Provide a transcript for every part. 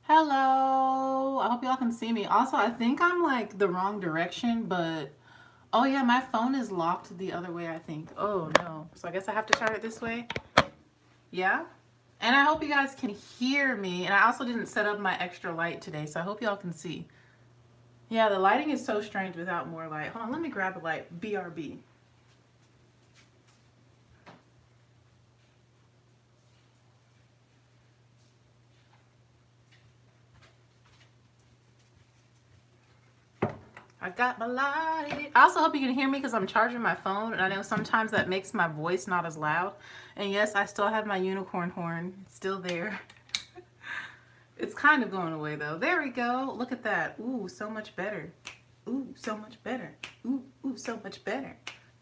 Hello. I hope y'all can see me. Also, I think I'm like the wrong direction, but oh yeah, my phone is locked the other way, I think. Oh no. So I guess I have to turn it this way. Yeah. And I hope you guys can hear me. And I also didn't set up my extra light today, so I hope y'all can see. Yeah, the lighting is so strange without more light. Hold on, let me grab a light. BRB. I got my light. I also hope you can hear me because I'm charging my phone, and I know sometimes that makes my voice not as loud. And yes, I still have my unicorn horn. It's still there. It's kind of going away though. There we go. Look at that. Ooh, so much better. Ooh, so much better. Ooh, so much better.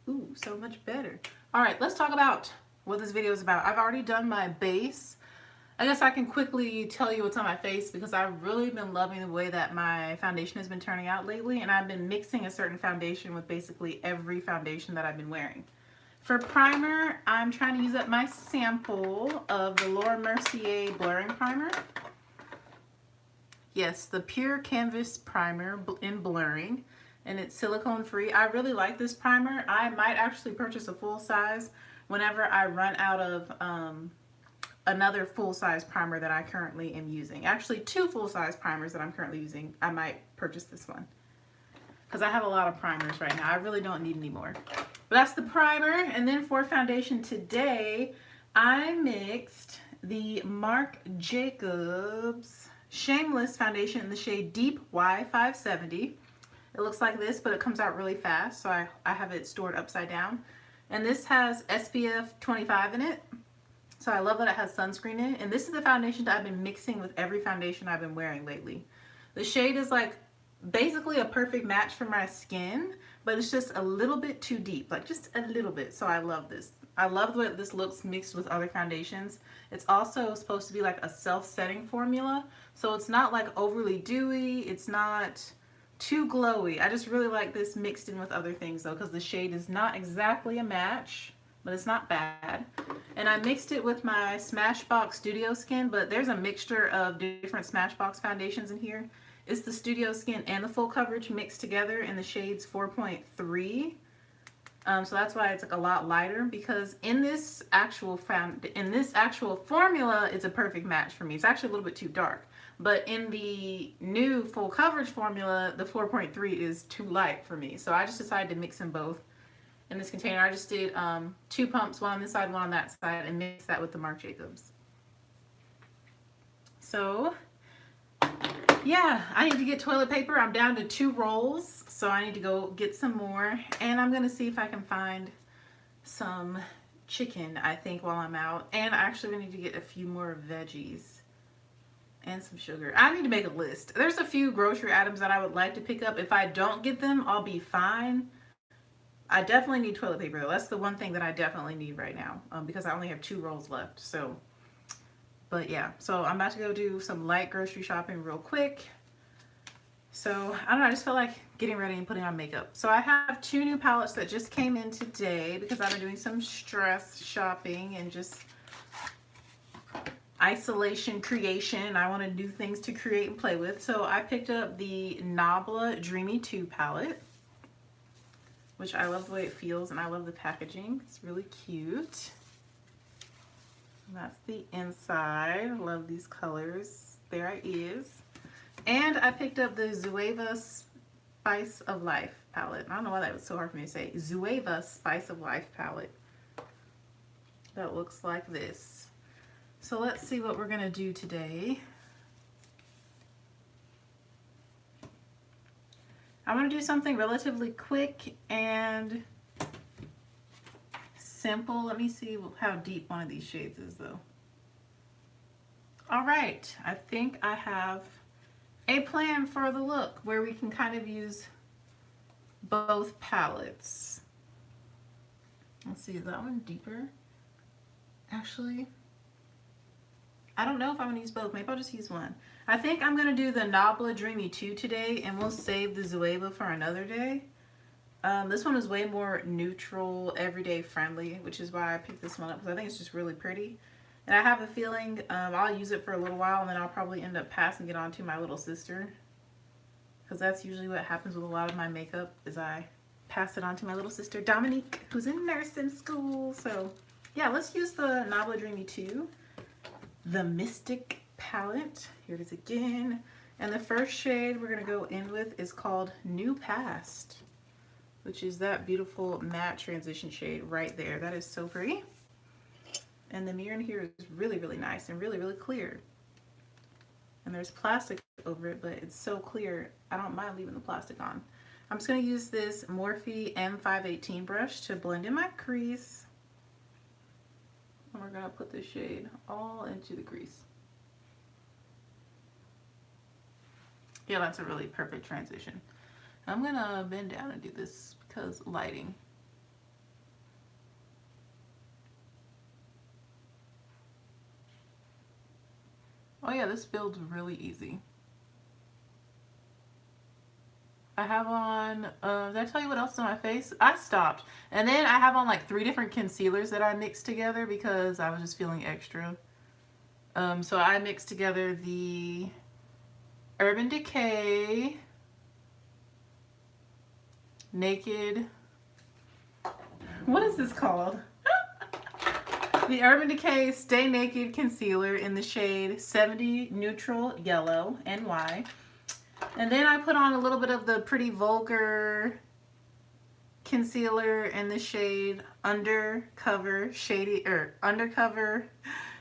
Ooh, so much better. All right, let's talk about what this video is about. I've already done my base. I guess I can quickly tell you what's on my face because I've really been loving the way that my foundation has been turning out lately, and I've been mixing a certain foundation with basically every foundation that I've been wearing. For primer, I'm trying to use up my sample of the Laura Mercier Blurring Primer. Yes, the Pure Canvas Primer in Blurring, and it's silicone free. I really like this primer. I might actually purchase a full size whenever I run out of another full-size primer that I currently am using. Actually, two full-size primers that I'm currently using. I might purchase this one because I have a lot of primers right now. I really don't need any more. But that's the primer. And then for foundation today, I mixed the Marc Jacobs Shameless Foundation in the shade Deep Y570. It looks like this, but it comes out really fast, so I have it stored upside down. And this has SPF 25 in it. So I love that it has sunscreen in it. And this is the foundation that I've been mixing with every foundation I've been wearing lately. The shade is like basically a perfect match for my skin, but it's just a little bit too deep, like just a little bit. So I love this. I love the way this looks mixed with other foundations. It's also supposed to be like a self-setting formula. So it's not like overly dewy. It's not too glowy. I just really like this mixed in with other things though, because the shade is not exactly a match, but it's not bad. And I mixed it with my Smashbox Studio Skin, but there's a mixture of different Smashbox foundations in here. It's the Studio Skin and the Full Coverage mixed together in the shades 4.3. So that's why it's like a lot lighter, because in this actual formula, it's a perfect match for me. It's actually a little bit too dark. But in the new Full Coverage formula, the 4.3 is too light for me. So I just decided to mix them both in this container. I just did 2 pumps, one on this side, one on that side, and mix that with the Marc Jacobs. So yeah, I need to get toilet paper. I'm down to 2 rolls, so I need to go get some more. And I'm gonna see if I can find some chicken, I think, while I'm out. And I actually need to get a few more veggies and some sugar. I need to make a list. There's a few grocery items that I would like to pick up. If I don't get them, I'll be fine. I definitely need toilet paper though. That's the one thing that I definitely need right now, because I only have 2 rolls left. So, but yeah, so I'm about to go do some light grocery shopping real quick. So I don't know, I just felt like getting ready and putting on makeup. So I have 2 new palettes that just came in today because I've been doing some stress shopping and just isolation creation. I want to do things to create and play with. So I picked up the Nabla Dreamy 2 palette, which I love the way it feels, and I love the packaging. It's really cute. And that's the inside. I love these colors. There it is. And I picked up the Zoeva Spice of Life palette. I don't know why that was so hard for me to say. Zoeva Spice of Life palette. That looks like this. So let's see what we're gonna do today. I want to do something relatively quick and simple. Let me see how deep one of these shades is though. All right, I think I have a plan for the look where we can kind of use both palettes. Let's see, is that one deeper? Actually, I don't know if I'm gonna use both. Maybe I'll just use one. I think I'm gonna do the Nabla Dreamy 2 today, and we'll save the Zoeva for another day. This one is way more neutral, everyday friendly, which is why I picked this one up, because I think it's just really pretty. And I have a feeling I'll use it for a little while and then I'll probably end up passing it on to my little sister. Because that's usually what happens with a lot of my makeup is I pass it on to my little sister Dominique, who's in nursing school. So yeah, let's use the Nabla Dreamy 2, the Mystic palette. Here it is again. And the first shade we're going to go in with is called New Past, which is that beautiful matte transition shade right there. That is so pretty. And the mirror in here is really, really nice and really, really clear. And there's plastic over it, but it's so clear, I don't mind leaving the plastic on. I'm just going to use this Morphe M518 brush to blend in my crease. And we're going to put this shade all into the crease. Yeah, that's a really perfect transition. I'm going to bend down and do this because lighting. Oh yeah, this builds really easy. I have on, did I tell you what else is on my face? I stopped. And then I have on like 3 different concealers that I mixed together because I was just feeling extra. So I mixed together the Urban Decay Naked, what is this called? The Urban Decay Stay Naked Concealer in the shade 70 Neutral Yellow, NY. And then I put on a little bit of the Pretty Vulgar concealer in the shade Undercover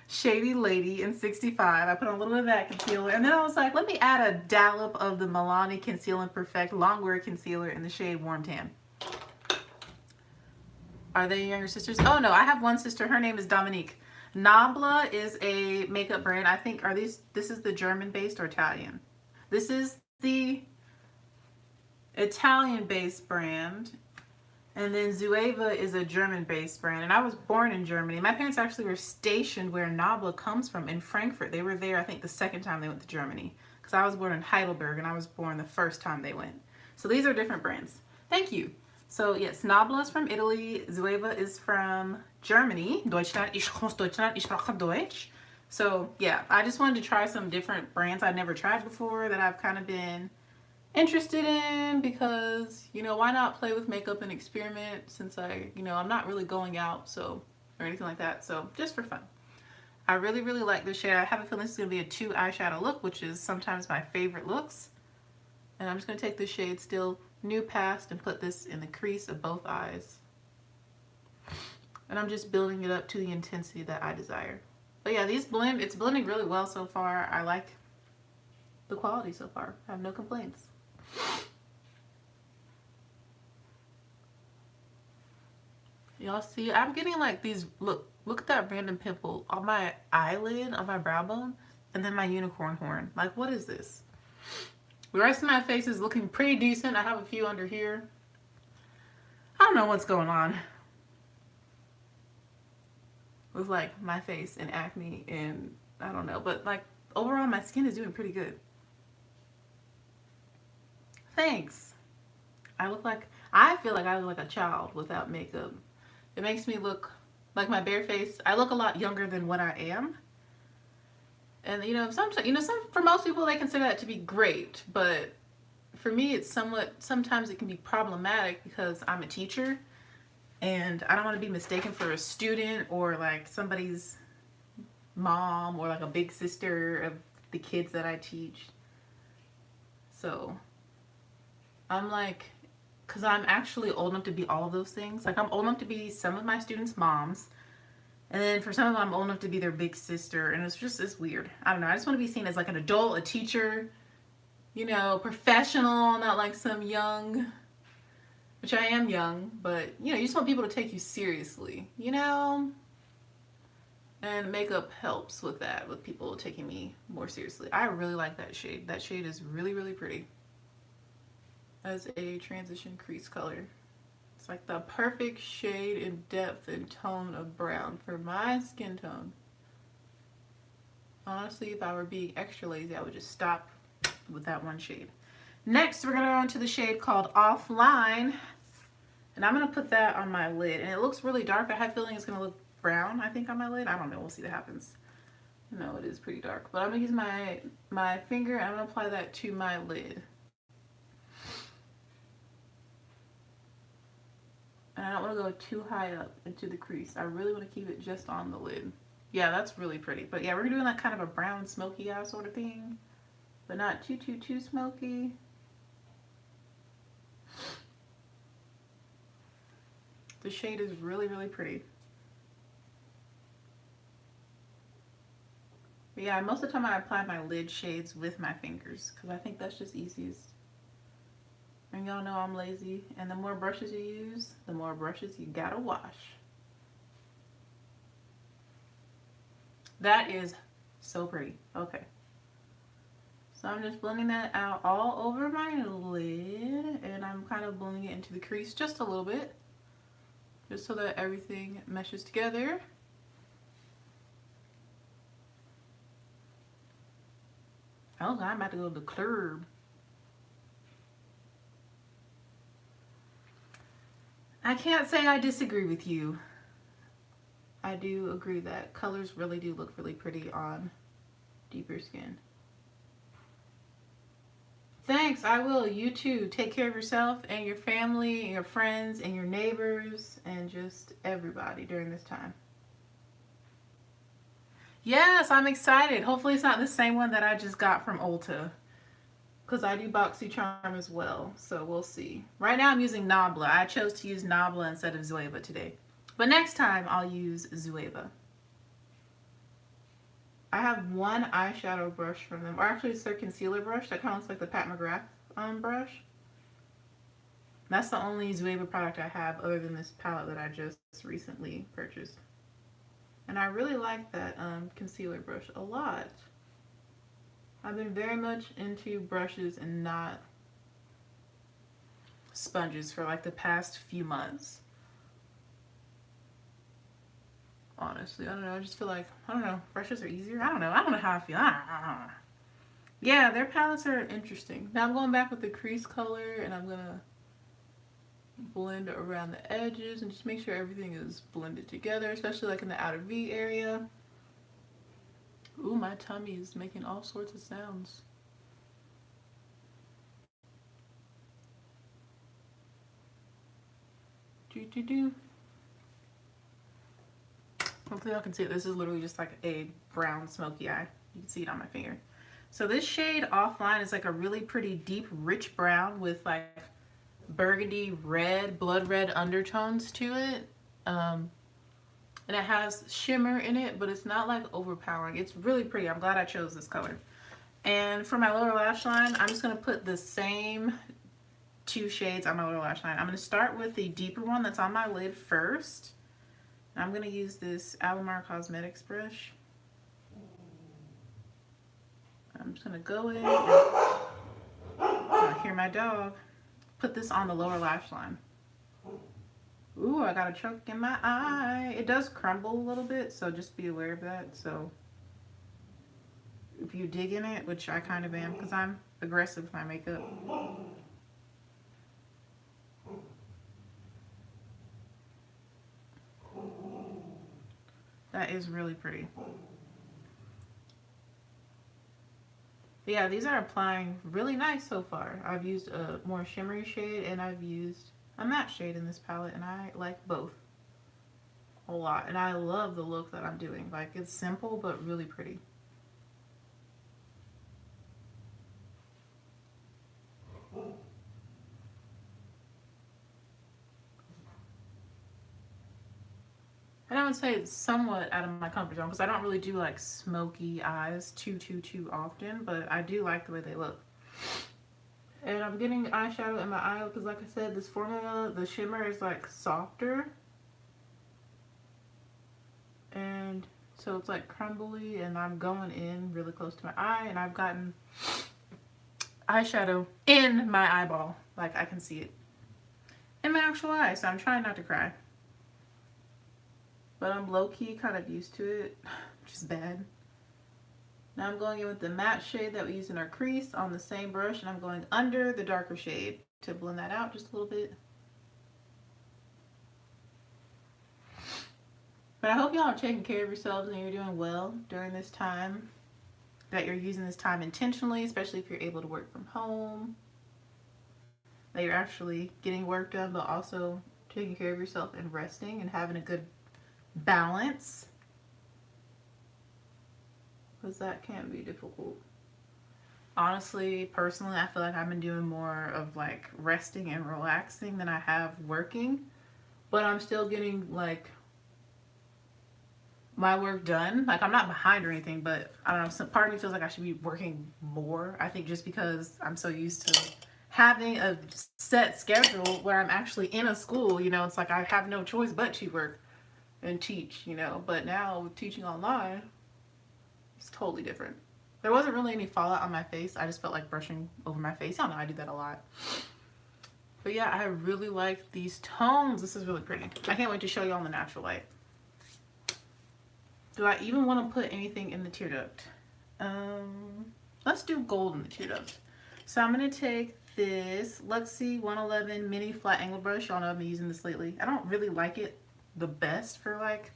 Shady Lady in 65. I put on a little bit of that concealer. And then I was like, let me add a dollop of the Milani Conceal and Perfect Longwear Concealer in the shade Warm Tan. Are they younger sisters? Oh no, I have one sister. Her name is Dominique. Nabla is a makeup brand. I think, this is the German based or Italian? This is the Italian based brand. And then Zoeva is a German based brand. And I was born in Germany. My parents actually were stationed where Nabla comes from in Frankfurt. They were there, I think, the second time they went to Germany. Because I was born in Heidelberg and I was born the first time they went. So these are different brands. Thank you. So yes, Nabla is from Italy, Zoeva is from Germany. Deutschland, ich komme aus Deutschland, ich spreche Deutsch. So yeah, I just wanted to try some different brands I'd never tried before that I've kind of been interested in because, you know, why not play with makeup and experiment since I'm not really going out or anything like that. So just for fun. I really, really like this shade. I have a feeling this is going to be a 2 eyeshadow look, which is sometimes my favorite looks. And I'm just going to take this shade Still New Past and put this in the crease of both eyes. And I'm just building it up to the intensity that I desire. But yeah, it's blending really well so far. I like the quality so far. I have no complaints. Y'all see, I'm getting like these, look at that random pimple on my eyelid, on my brow bone, and then my unicorn horn. Like, what is this? The rest of my face is looking pretty decent. I have a few under here. I don't know what's going on with like my face and acne and I don't know, but like overall my skin is doing pretty good. Thanks. I feel like I look like a child without makeup. It makes me look like my bare face. I look a lot younger than what I am. And for most people they consider that to be great, but for me it's sometimes it can be problematic because I'm a teacher and I don't want to be mistaken for a student or like somebody's mom or like a big sister of the kids that I teach. So I'm like, because I'm actually old enough to be all of those things. Like I'm old enough to be some of my students' moms. And then for some of them, I'm old enough to be their big sister. And it's weird. I don't know. I just want to be seen as like an adult, a teacher, professional, not like some young, which I am young, but you just want people to take you seriously, And makeup helps with that, with people taking me more seriously. I really like that shade. That shade is really, really pretty as a transition crease color. It's like the perfect shade and depth and tone of brown for my skin tone. Honestly, if I were being extra lazy, I would just stop with that one shade. Next, we're going to go into the shade called Offline. And I'm going to put that on my lid. And it looks really dark. I have a feeling it's going to look brown, I think, on my lid. I don't know. We'll see what happens. No, it is pretty dark. But I'm going to use my finger and I'm going to apply that to my lid. And I don't want to go too high up into the crease. I really want to keep it just on the lid. Yeah, that's really pretty. But yeah, we're doing like kind of a brown smoky eye sort of thing. But not too smoky. The shade is really, really pretty. But yeah, most of the time I apply my lid shades with my fingers because I think that's just easiest. And y'all know I'm lazy. And the more brushes you use, the more brushes you gotta wash. That is so pretty. Okay. So I'm just blending that out all over my lid. And I'm kind of blending it into the crease just a little bit. Just so that everything meshes together. Oh, I'm about to go to the club. I can't say I disagree with you. I do agree that colors really do look really pretty on deeper skin. Thanks, I will. You too. Take care of yourself and your family and your friends and your neighbors and just everybody during this time. Yes, I'm excited. Hopefully it's not the same one that I just got from Ulta. Because I do BoxyCharm as well, so we'll see. Right now I'm using Nabla. I chose to use Nabla instead of Zoeva today. But next time I'll use Zoeva. I have one eyeshadow brush from them, or actually it's their concealer brush that kind of looks like the Pat McGrath brush. That's the only Zoeva product I have other than this palette that I just recently purchased. And I really like that concealer brush a lot. I've been very much into brushes and not sponges for like the past few months. Honestly, I don't know. I just feel like, I don't know, brushes are easier. I don't know how I feel. Yeah, their palettes are interesting. Now I'm going back with the crease color and I'm gonna blend around the edges and just make sure everything is blended together, especially like in the outer V area. Ooh, my tummy is making all sorts of sounds. Do. Hopefully y'all can see it. This is literally just like a brown smoky eye. You can see it on my finger. So this shade Offline is like a really pretty deep, rich brown with like burgundy red, blood red undertones to it. And it has shimmer in it, but it's not like overpowering. It's really pretty. I'm glad I chose this color. And for my lower lash line, I'm just going to put the same two shades on my lower lash line. I'm going to start with the deeper one that's on my lid first. I'm going to use this Alamar Cosmetics brush. I'm just going to go in and I hear my dog. Put this on the lower lash line. Ooh, I got a choke in my eye. It does crumble a little bit, so just be aware of that. So if you dig in it, which I kind of am because I'm aggressive with my makeup. That is really pretty. But yeah, these are applying really nice so far. I've used a more shimmery shade and I've used a matte shade in this palette, and I like both a lot. And I love the look that I'm doing. Like, it's simple but really pretty. And I would say it's somewhat out of my comfort zone because I don't really do like smoky eyes too often, but I do like the way they look. And I'm getting eyeshadow in my eye because, like I said, this formula, the shimmer is like softer. And so it's like crumbly, and I'm going in really close to my eye, and I've gotten eyeshadow in my eyeball. Like, I can see it in my actual eye, so I'm trying not to cry. But I'm low-key kind of used to it, which is bad. Now I'm going in with the matte shade that we used in our crease on the same brush, and I'm going under the darker shade to blend that out just a little bit. But I hope y'all are taking care of yourselves and you're doing well during this time, that you're using this time intentionally, especially if you're able to work from home, that you're actually getting work done, but also taking care of yourself and resting and having a good balance, because that can be difficult. Honestly, personally, I feel like I've been doing more of like resting and relaxing than I have working, but I'm still getting like my work done. Like, I'm not behind or anything, but I don't know, some part of me feels like I should be working more. I think just because I'm so used to having a set schedule where I'm actually in a school, you know, it's like I have no choice but to work and teach, you know. But now with teaching online, it's totally different. There wasn't really any fallout on my face. I just felt like brushing over my face. I don't know, I do that a lot. But yeah, I really like these tones. This is really pretty. I can't wait to show you on the natural light. Do I even want to put anything in the tear duct? Let's do gold in the tear duct. So I'm going to take this Luxie 111 mini flat angle brush. Y'all know I've been using this lately. I don't really like it the best for like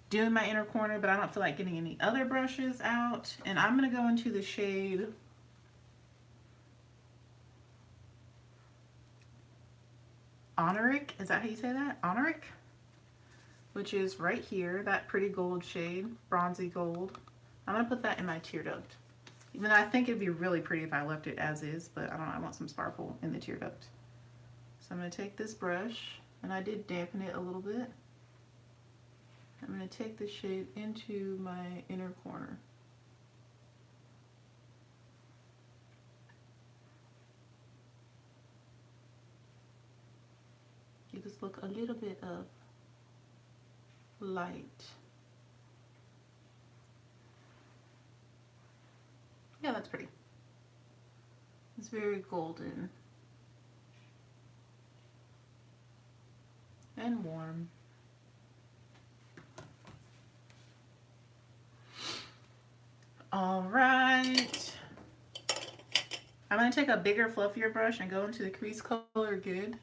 doing my inner corner, but I don't feel like getting any other brushes out. And I'm going to go into the shade Honoric. Is that how you say that? Honoric? Which is right here, that pretty gold shade, bronzy gold. I'm going to put that in my tear duct. Even though I think it'd be really pretty if I left it as is, but I don't know, I want some sparkle in the tear duct. So I'm going to take this brush, and I did dampen it a little bit. I'm going to take this shade into my inner corner. Give this look a little bit of light. Yeah, that's pretty. It's very golden and warm. All right. I'm going to take a bigger, fluffier brush and go into the crease color again.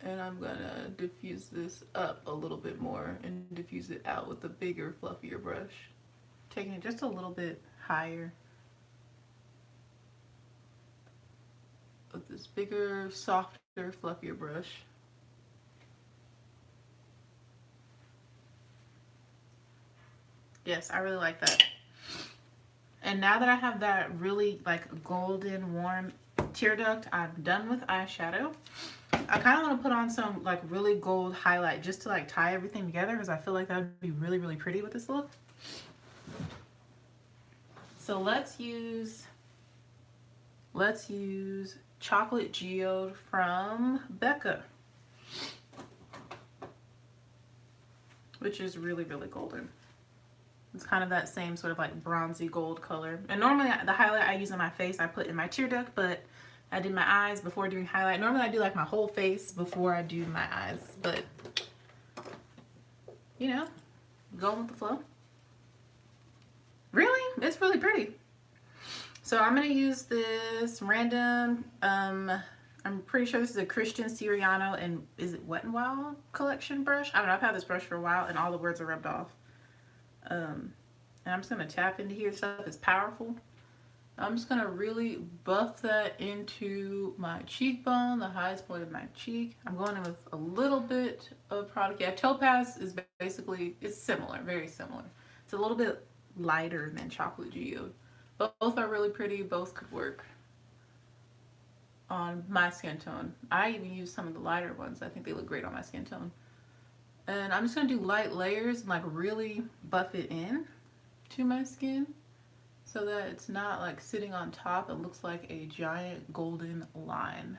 And I'm going to diffuse this up a little bit more and diffuse it out with a bigger, fluffier brush. Taking it just a little bit higher. With this bigger, softer, fluffier brush. Yes, I really like that. And now that I have that really like golden, warm tear duct, I'm done with eyeshadow. I kind of want to put on some like really gold highlight just to like tie everything together, because I feel like that would be really, really pretty with this look. So let's use Chocolate Geode from Becca, which is really, really golden. It's kind of that same sort of like bronzy gold color. And normally the highlight I use on my face I put in my tear duct, but I did my eyes before doing highlight. Normally I do like my whole face before I do my eyes, but you know, going with the flow. Really? It's really pretty. So I'm going to use this random, I'm pretty sure this is a Christian Siriano, and is it Wet n Wild collection brush? I don't know, I've had this brush for a while and all the words are rubbed off. And I'm just going to tap into here. Stuff is powerful. I'm just going to really buff that into my cheekbone, the highest point of my cheek. I'm going in with a little bit of product. Yeah, Topaz is basically, it's similar, very similar. It's a little bit lighter than Chocolate Geode. Both are really pretty. Both could work on my skin tone. I even use some of the lighter ones. I think they look great on my skin tone. And I'm just going to do light layers and like really buff it in to my skin so that it's not like sitting on top. It looks like a giant golden line.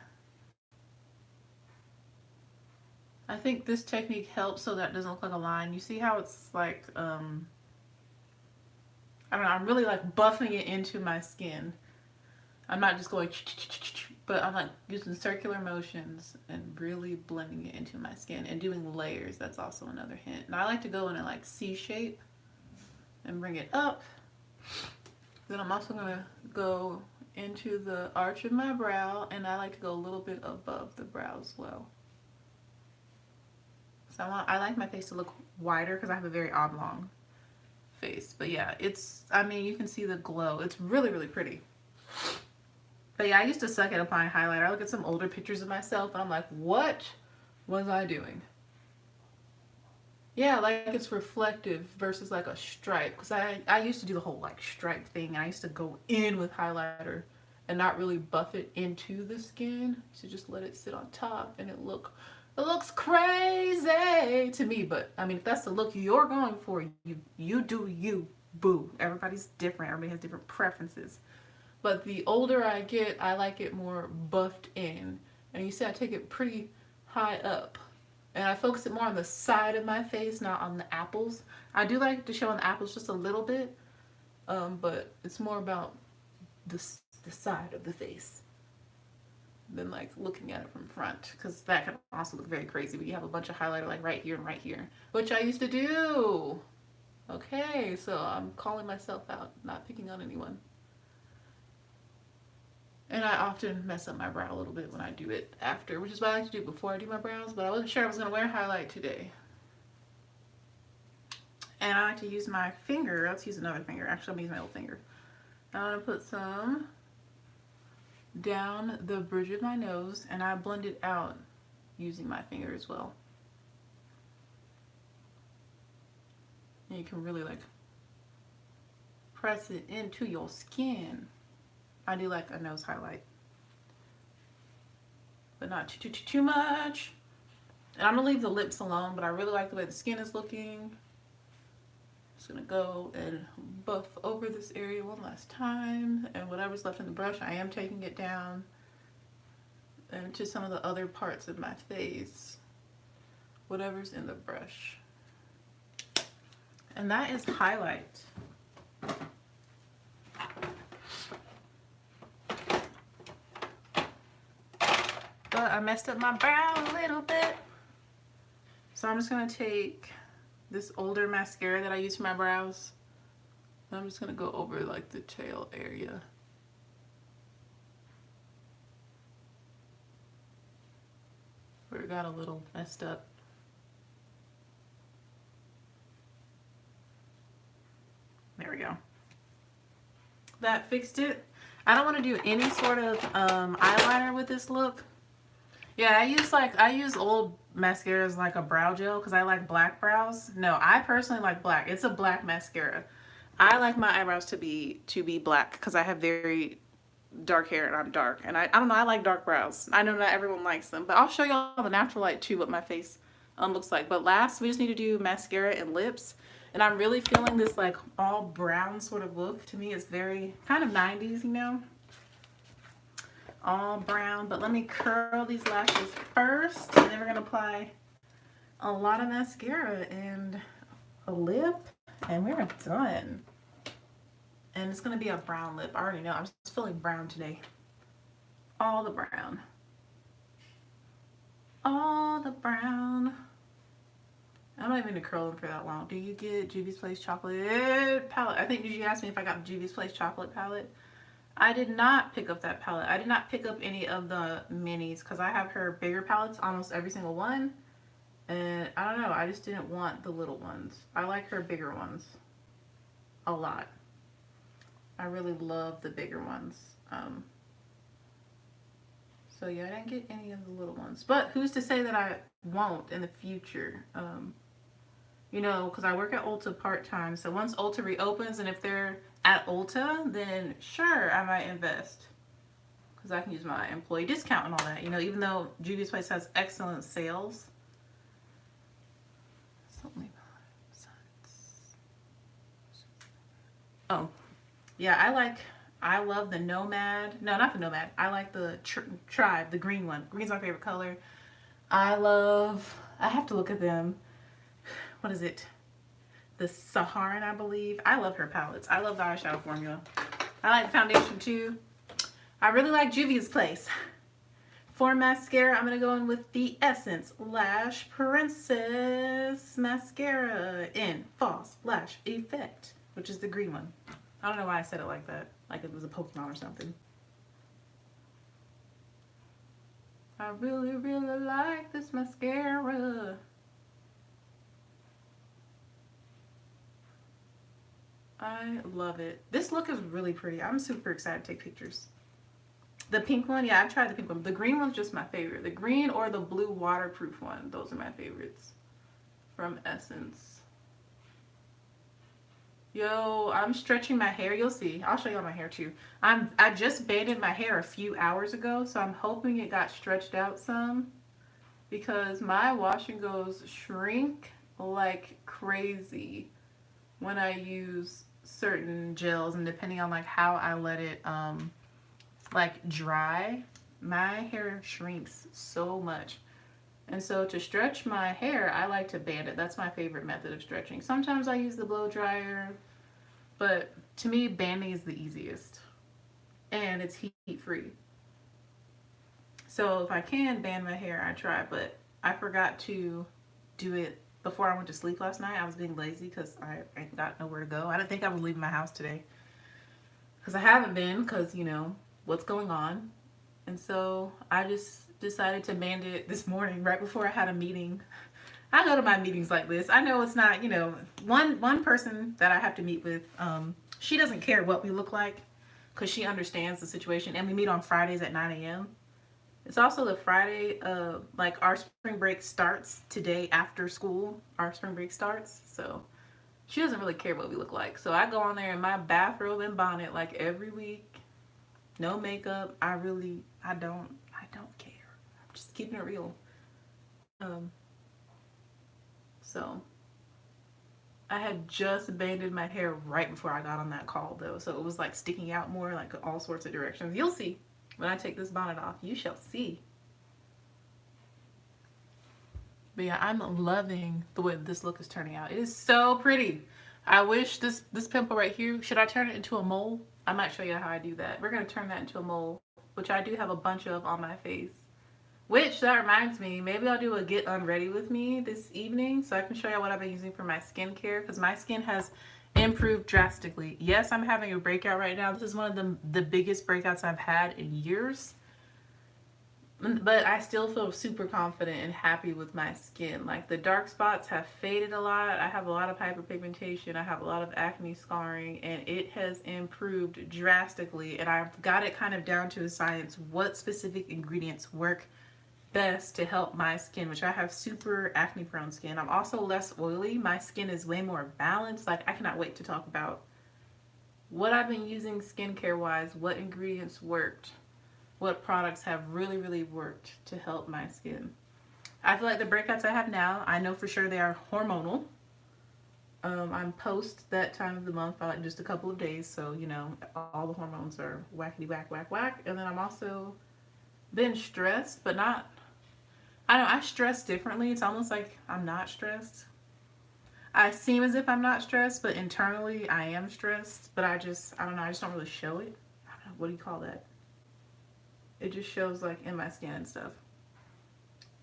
I think this technique helps so that it doesn't look like a line. You see how it's like, I don't know, I'm really like buffing it into my skin. I'm not just going, but I'm like using circular motions and really blending it into my skin and doing layers. That's also another hint. And I like to go in a like C shape and bring it up. Then I'm also gonna go into the arch of my brow, and I like to go a little bit above the brow as well. So I like my face to look wider because I have a very oblong face. But yeah, it's, I mean, you can see the glow. It's really, really pretty. But yeah, I used to suck at applying highlighter. I look at some older pictures of myself and I'm like, what was I doing? Yeah, like it's reflective versus like a stripe. Because I used to do the whole like stripe thing. And I used to go in with highlighter and not really buff it into the skin. So just let it sit on top and it looks crazy to me. But I mean, if that's the look you're going for, you do you, boo. Everybody's different. Everybody has different preferences. But the older I get, I like it more buffed in. And you see I take it pretty high up. And I focus it more on the side of my face, not on the apples. I do like to show on the apples just a little bit, but it's more about the side of the face than like looking at it from front, because that can also look very crazy. But you have a bunch of highlighter like right here, which I used to do. Okay, so I'm calling myself out, not picking on anyone. And I often mess up my brow a little bit when I do it after, which is what I like to do before I do my brows, but I wasn't sure I was going to wear highlight today. And I like to use my finger. Let's use another finger. Actually, I'm going to use my little finger. I'm going to put some down the bridge of my nose, and I blend it out using my finger as well. And you can really like press it into your skin. I do like a nose highlight, but not too much. And I'm gonna leave the lips alone, but I really like the way the skin is looking. Just gonna go and buff over this area one last time, and whatever's left in the brush, I am taking it down and to some of the other parts of my face, whatever's in the brush. And that is highlight. But I messed up my brow a little bit. So I'm just going to take this older mascara that I use for my brows. I'm just going to go over like the tail area. Where it got a little messed up. There we go. That fixed it. I don't want to do any sort of eyeliner with this look. Yeah, I use old mascaras like a brow gel because I like black brows. No, I personally like black. It's a black mascara. I like my eyebrows to be black because I have very dark hair and I'm dark. And I don't know, I like dark brows. I know not everyone likes them, but I'll show y'all the natural light too, what my face looks like. But last, we just need to do mascara and lips. And I'm really feeling this like all brown sort of look. To me, it's very kind of 90s, you know? All brown, but let me curl these lashes first, and then we're gonna apply a lot of mascara and a lip, and we're done. And it's gonna be a brown lip. I already know. I'm just feeling brown today. All the brown. All the brown. I'm not even gonna curl them for that long. Do you get Juvia's Place chocolate palette? I think you asked me if I got Juvia's Place chocolate palette. I did not pick up that palette. I did not pick up any of the minis because I have her bigger palettes, almost every single one. And I don't know, I just didn't want the little ones. I like her bigger ones a lot. I really love the bigger ones. So yeah, I didn't get any of the little ones. But who's to say that I won't in the future? You know, because I work at Ulta part-time. So once Ulta reopens and if they're at Ulta, then sure, I might invest. Because I can use my employee discount and all that. You know, even though Juvia's Place has excellent sales. Oh, yeah, I love the Nomad. No, not the Nomad. I like the Tribe, the green one. Green's my favorite color. I have to look at them. What is it? The Saharan, I believe. I love her palettes. I love the eyeshadow formula. I like the foundation too. I really like Juvia's Place. For mascara, I'm going to go in with the Essence Lash Princess Mascara in False Lash Effect, which is the green one. I don't know why I said it like that, like it was a Pokemon or something. I really, really like this mascara. I love it. This look is really pretty. I'm super excited to take pictures. The pink one, yeah, I've tried the pink one. The green one's just my favorite. The green or the blue waterproof one, those are my favorites from Essence. Yo, I'm stretching my hair. You'll see. I'll show y'all my hair too. I just banded my hair a few hours ago, so I'm hoping it got stretched out some because my wash and goes shrink like crazy when I use certain gels, and depending on like how I let it like dry, my hair shrinks so much. And so to stretch my hair, I like to band it. That's my favorite method of stretching. Sometimes I use the blow dryer, but to me, banding is the easiest. And it's heat free. So if I can band my hair, I try, but I forgot to do it before I went to sleep last night. I was being lazy because I got nowhere to go. I didn't think I was leaving my house today because I haven't been because, you know, what's going on. And so I just decided to band it this morning right before I had a meeting. I go to my meetings like this. I know it's not, you know, one person that I have to meet with, she doesn't care what we look like because she understands the situation. And we meet on Fridays at 9 a.m. It's also the Friday, like our spring break starts today after school. Our spring break starts. So she doesn't really care what we look like. So I go on there in my bathrobe and bonnet like every week. No makeup. I don't care. I'm just keeping it real. So I had just banded my hair right before I got on that call though. So it was like sticking out more like all sorts of directions. You'll see when I take this bonnet off. You shall see. But yeah, I'm loving the way this look is turning out. It is so pretty. I wish this pimple right here, should I turn it into a mole? I might show you how I do that. We're going to turn that into a mole, which I do have a bunch of on my face. Which, that reminds me, maybe I'll do a get unready with me this evening so I can show you what I've been using for my skincare because my skin has improved drastically. Yes, I'm having a breakout right now. This is one of the biggest breakouts I've had in years. But I still feel super confident and happy with my skin. Like the dark spots have faded a lot. I have a lot of hyperpigmentation. I have a lot of acne scarring and it has improved drastically. And I've got it kind of down to a science what specific ingredients work best to help my skin, which I have super acne prone skin. I'm also less oily. My skin is way more balanced. Like I cannot wait to talk about what I've been using skincare wise, what ingredients worked, what products have really worked to help my skin. I feel like the breakouts I have now, I know for sure they are hormonal. I'm post that time of the month by like just a couple of days, so you know all the hormones are whackety whack. And then I'm also been stressed, but not. I don't know. I stress differently. It's almost like I'm not stressed. I seem as if I'm not stressed, but internally I am stressed. But I don't know. I just don't really show it. I don't know. What do you call that? It just shows like in my skin and stuff.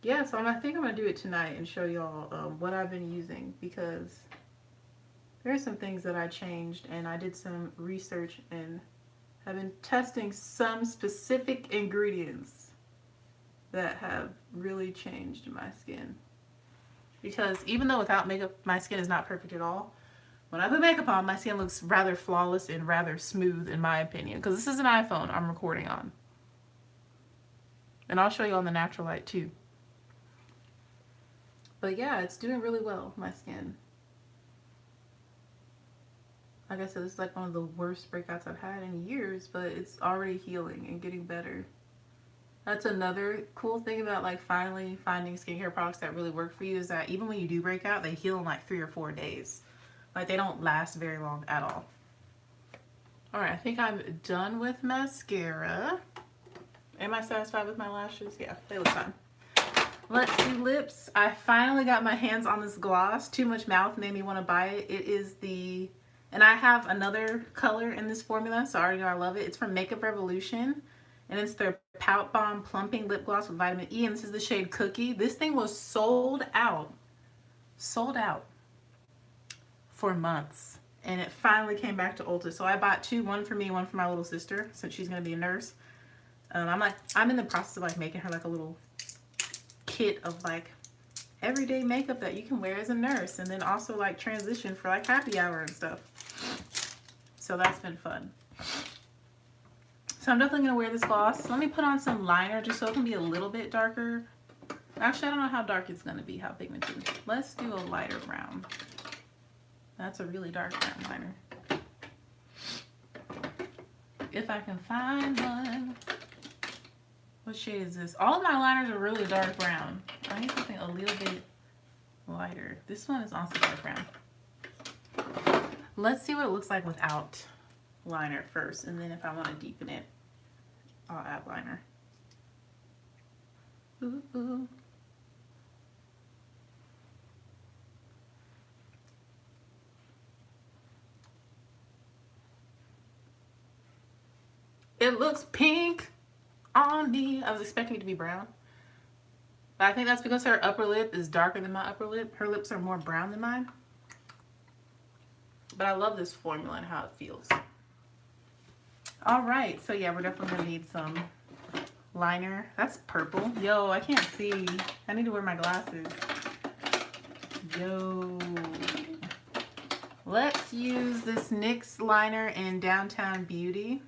Yeah, so I think I'm going to do it tonight and show y'all what I've been using because there are some things that I changed and I did some research and have been testing some specific ingredients that have really changed my skin. Because even though without makeup my skin is not perfect at all, when I put makeup on my skin looks rather flawless and rather smooth in my opinion. Because this is an iPhone I'm recording on. And I'll show you on the natural light too. But yeah, it's doing really well, my skin. Like I said, this is like one of the worst breakouts I've had in years, but it's already healing and getting better. That's another cool thing about like finally finding skincare products that really work for you is that even when you do break out, they heal in like 3 or 4 days. Like they don't last very long at all. Alright, I think I'm done with mascara. Am I satisfied with my lashes? Yeah, they look fine. Let's do lips. I finally got my hands on this gloss. Too Much Mouth made me want to buy it. It is the, and I have another color in this formula, so I already know I love it. It's from Makeup Revolution, and it's their Pout Bomb Plumping Lip Gloss with Vitamin E, and this is the shade Cookie. This thing was sold out for months, and it finally came back to Ulta. So I bought two, one for me, one for my little sister, since she's gonna be a nurse. I'm in the process of like making her like a little kit of like everyday makeup that you can wear as a nurse and then also like transition for like happy hour and stuff. So that's been fun. So I'm definitely going to wear this gloss. Let me put on some liner just so it can be a little bit darker. Actually, I don't know how dark it's going to be, how pigmented. Let's do a lighter brown. That's a really dark brown liner. If I can find one. What shade is this? All of my liners are really dark brown. I need something a little bit lighter. This one is also dark brown. Let's see what it looks like without liner first, and then if I want to deepen it, I'll add liner. Ooh, ooh. It looks pink on me. I was expecting it to be brown. But I think that's because her upper lip is darker than my upper lip. Her lips are more brown than mine. But I love this formula and how it feels. All right, so yeah, we're definitely gonna need some liner. That's purple. Yo, I can't see. I need to wear my glasses. Yo. Let's use this NYX liner in Downtown Beauty.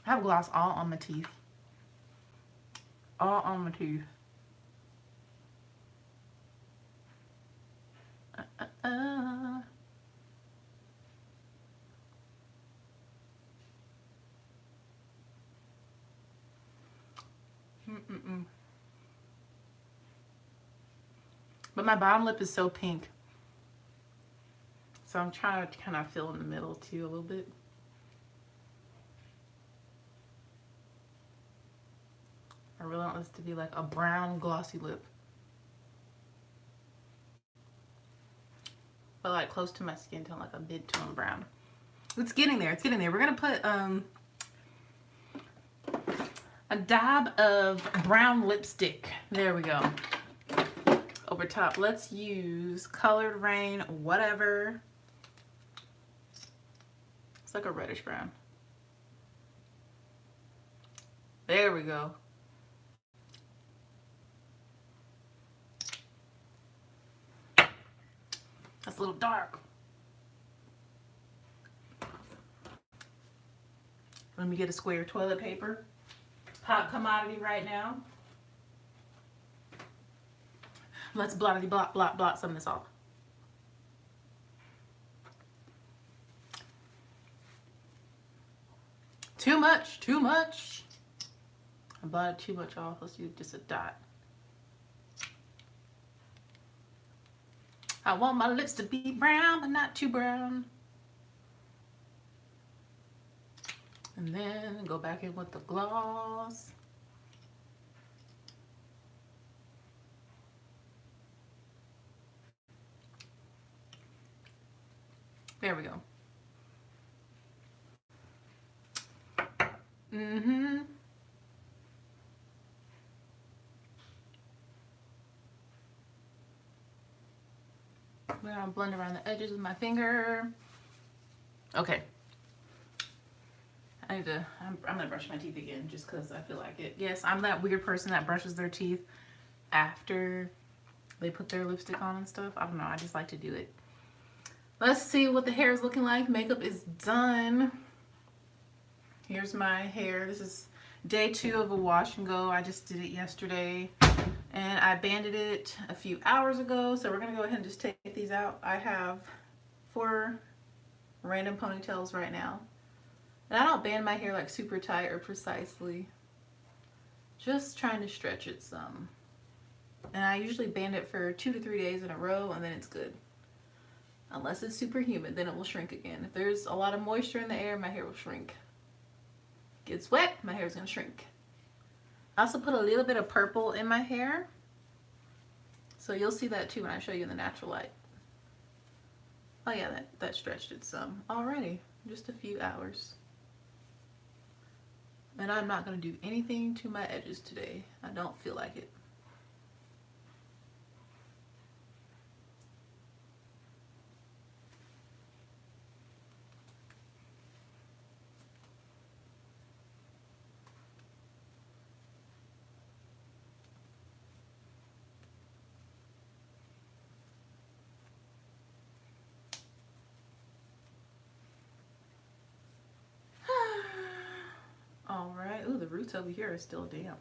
I have gloss all on my teeth. All on my teeth. But my bottom lip is so pink. So I'm trying to kind of fill in the middle too a little bit. I really want this to be like a brown glossy lip. But like close to my skin tone, like a mid-tone brown. It's getting there, it's getting there. We're gonna put a dab of brown lipstick. There we go. Over top. Let's use Colored Rain, whatever. It's like a reddish brown. There we go. That's a little dark. Let me get a square toilet paper. Hot commodity right now. Let's blottity blot, blot, blot some of this off. Too much, too much. I blotted too much off. Let's do just a dot. I want my lips to be brown, but not too brown. And then go back in with the gloss. There we go. I'm gonna blend around the edges with my finger. Okay. I'm gonna brush my teeth again just because I feel like it. Yes, I'm that weird person that brushes their teeth after they put their lipstick on and stuff. I don't know, I just like to do it. Let's see what the hair is looking like. Makeup is done. Here's my hair. This is day 2 of a wash and go. I just did it yesterday and I banded it a few hours ago. So we're gonna go ahead and just take these out. I have 4 random ponytails right now. And I don't band my hair like super tight or precisely. Just trying to stretch it some. And I usually band it for 2 to 3 days in a row and then it's good. Unless it's super humid, then it will shrink again. If there's a lot of moisture in the air, my hair will shrink. Gets wet, my hair is gonna shrink. I also put a little bit of purple in my hair. So you'll see that too when I show you in the natural light. Oh yeah, that stretched it some already. Just a few hours. And I'm not gonna do anything to my edges today. I don't feel like it. roots over here are still damp.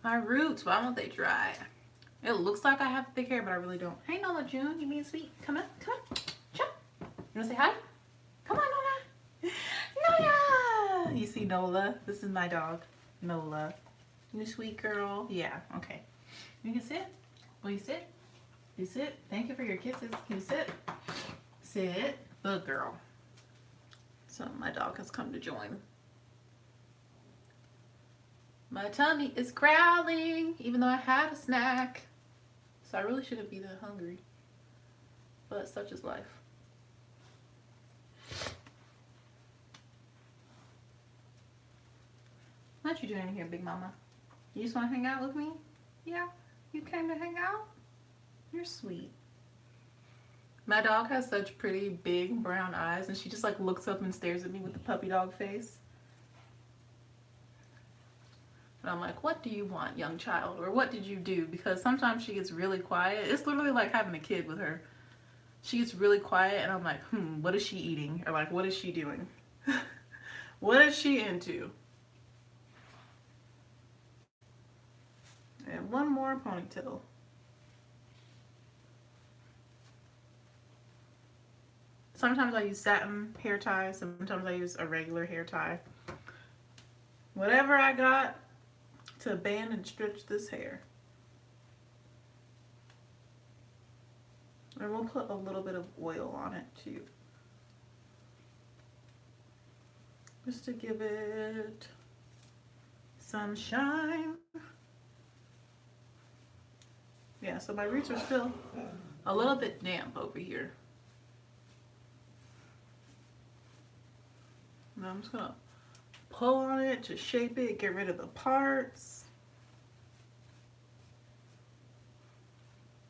My roots, why won't they dry? It looks like I have thick hair, but I really don't. Hey, Nola June, you being sweet? Come on, come on. Jump. You wanna say hi? Come on, Nola. Nola! You see Nola? This is my dog, Nola. You sweet girl. Yeah, okay. You can sit. Will you sit? You sit. Thank you for your kisses. Can you sit? Sit. Good girl. So my dog has come to join. My tummy is growling, even though I had a snack. So I really shouldn't be that hungry. But such is life. What you doing here, Big Mama? You just want to hang out with me? Yeah? You came to hang out? You're sweet. My dog has such pretty big brown eyes, and she just like looks up and stares at me with the puppy dog face. And I'm like, what do you want, young child? Or what did you do? Because sometimes she gets really quiet. It's literally like having a kid with her. She gets really quiet, and I'm like, what is she eating? Or like, what is she doing? What is she into? And one more ponytail. Sometimes I use satin hair tie. Sometimes I use a regular hair tie. Whatever I got to band and stretch this hair. And we'll put a little bit of oil on it too. Just to give it some shine. Yeah, so my roots are still a little bit damp over here. And I'm just gonna pull on it to shape it, get rid of the parts.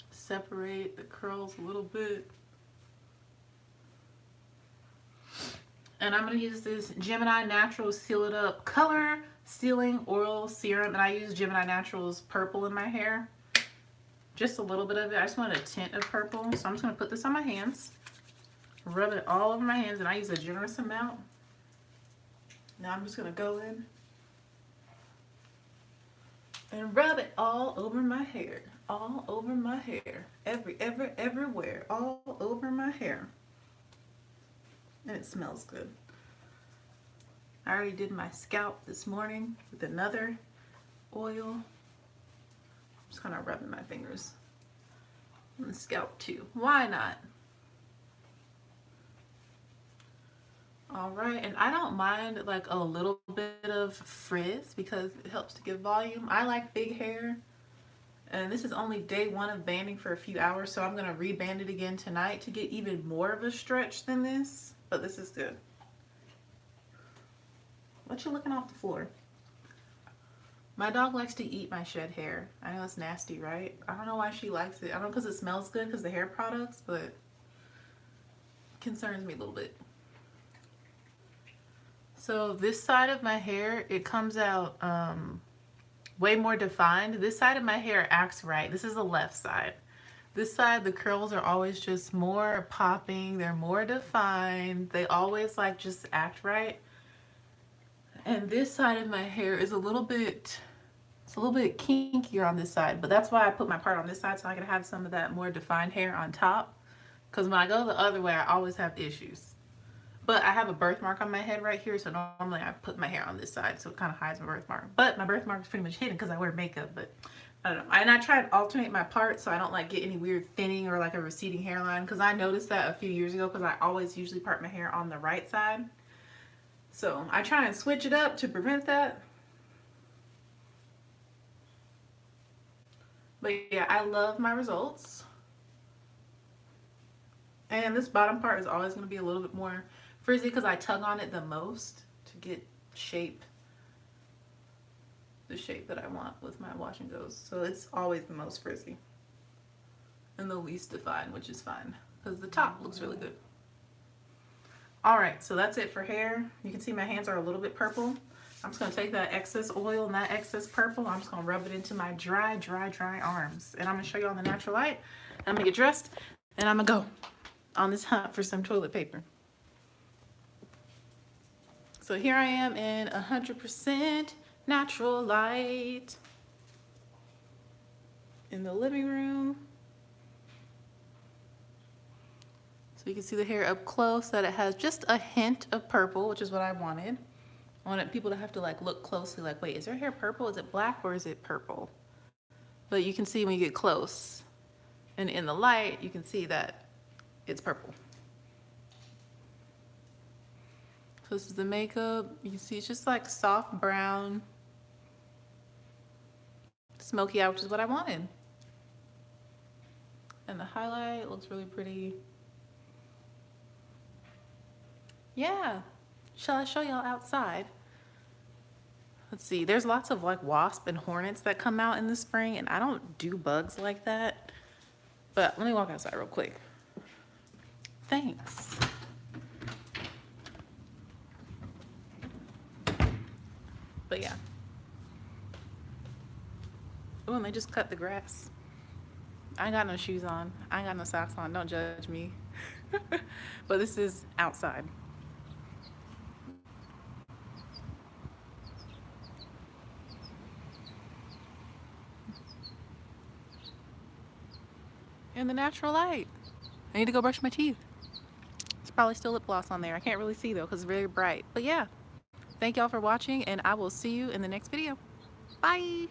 Separate the curls a little bit. And I'm gonna use this Gemini Naturals Seal It Up Color Sealing Oil Serum. And I use Gemini Naturals purple in my hair. Just a little bit of it. I just want a tint of purple. So I'm just gonna put this on my hands. Rub it all over my hands, and I use a generous amount. Now I'm just gonna go in and rub it all over my hair. All over my hair. Everywhere. All over my hair. And it smells good. I already did my scalp this morning with another oil. Just kind of rubbing my fingers on the scalp too. Why not? All right, and I don't mind like a little bit of frizz because it helps to give volume. I like big hair, and this is only day one of banding for a few hours, so I'm gonna reband it again tonight to get even more of a stretch than this, but this is good. What you looking off the floor? My dog likes to eat my shed hair. I know it's nasty, right? I don't know why she likes it. I don't know because it smells good because the hair products, but it concerns me a little bit. So this side of my hair, it comes out way more defined. This side of my hair acts right. This is the left side. This side, the curls are always just more popping. They're more defined. They always like just act right. And this side of my hair is a little bit, it's a little bit kinkier on this side, but that's why I put my part on this side so I can have some of that more defined hair on top. Because when I go the other way, I always have issues. But I have a birthmark on my head right here, so normally I put my hair on this side, so it kind of hides my birthmark. But my birthmark is pretty much hidden because I wear makeup, but I don't know. And I try to alternate my parts so I don't like get any weird thinning or like a receding hairline, because I noticed that a few years ago because I always usually part my hair on the right side. So I try and switch it up to prevent that. But yeah, I love my results. And this bottom part is always going to be a little bit more frizzy because I tug on it the most to get the shape that I want with my wash and goes. So it's always the most frizzy and the least defined, which is fine because the top looks really good. All right, so that's it for hair. You can see my hands are a little bit purple. I'm just gonna take that excess oil and that excess purple. I'm just gonna rub it into my dry arms. And I'm gonna show you on the natural light. I'm gonna get dressed and I'm gonna go on this hunt for some toilet paper. So here I am in 100% natural light in the living room. So you can see the hair up close, that it has just a hint of purple, which is what I wanted. I wanted people to have to like look closely, like, wait, is her hair purple? Is it black or is it purple? But you can see when you get close and in the light, you can see that it's purple. So this is the makeup. You can see it's just like soft brown, smoky out, which is what I wanted. And the highlight looks really pretty. Yeah. Shall I show y'all outside? Let's see, there's lots of like wasp and hornets that come out in the spring, and I don't do bugs like that. But let me walk outside real quick. Thanks. But yeah. Oh, and they just cut the grass. I ain't got no shoes on. I ain't got no socks on. Don't judge me. But this is outside. In the natural light. I need to go brush my teeth. There's probably still lip gloss on there. I can't really see though because it's very bright. But yeah, thank y'all for watching, and I will see you in the next video. Bye.